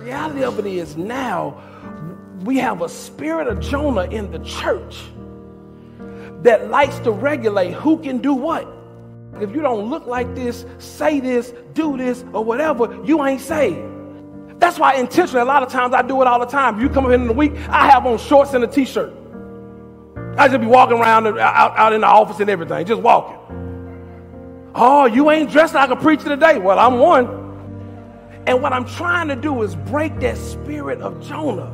reality of it is now we have a spirit of Jonah in the church that likes to regulate who can do what. If you don't look like this, say this, do this, or whatever, you ain't saved. That's why intentionally, a lot of times I do it all the time. You come in the week, I have on shorts and a t-shirt. I just be walking around out in the office and everything, just walking. Oh, you ain't dressed like a preacher today. Well, I'm one. And what I'm trying to do is break that spirit of Jonah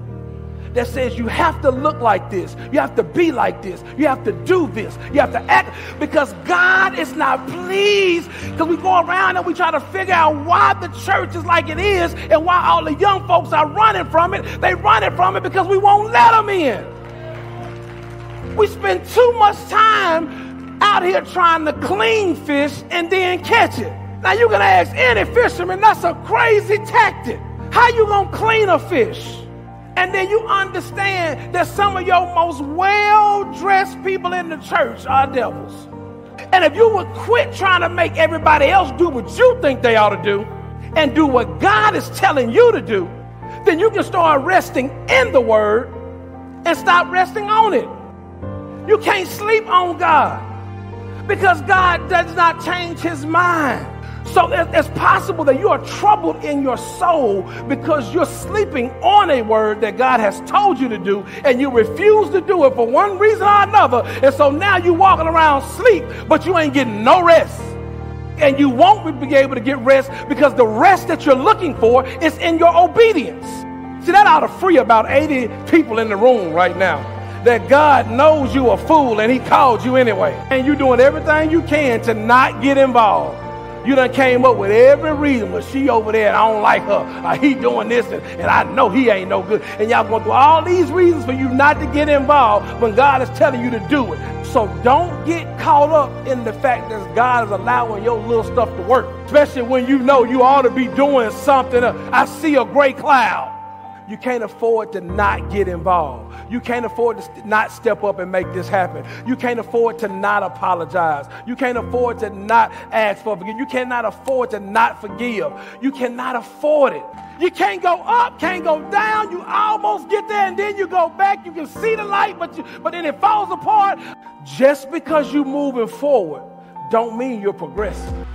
that says you have to look like this, you have to be like this, you have to do this, you have to act, because God is not pleased. Because we go around and we try to figure out why the church is like it is and why all the young folks are running from it. They running from it because we won't let them in. We spend too much time out here trying to clean fish and then catch it. Now you can ask any fisherman, that's a crazy tactic. How you gonna clean a fish? And then you understand that some of your most well-dressed people in the church are devils. And if you would quit trying to make everybody else do what you think they ought to do and do what God is telling you to do, then you can start resting in the word and stop resting on it. You can't sleep on God because God does not change his mind. So it's possible that you are troubled in your soul because you're sleeping on a word that God has told you to do, and you refuse to do it for one reason or another. And so now you're walking around sleep, but you ain't getting no rest. And you won't be able to get rest because the rest that you're looking for is in your obedience. See, that ought to free about 80 people in the room right now. That God knows you a fool and he called you anyway. And you're doing everything you can to not get involved. You done came up with every reason, but she over there, I don't like her. He doing this, and I know he ain't no good. And y'all going through all these reasons for you not to get involved when God is telling you to do it. So don't get caught up in the fact that God is allowing your little stuff to work, especially when you know you ought to be doing something. I see a gray cloud. You can't afford to not get involved. You can't afford to not step up and make this happen. You can't afford to not apologize. You can't afford to not ask for forgiveness. You cannot afford to not forgive. You cannot afford it. You can't go up, can't go down. You almost get there and then you go back. You can see the light, but then it falls apart. Just because you're moving forward don't mean you're progressing.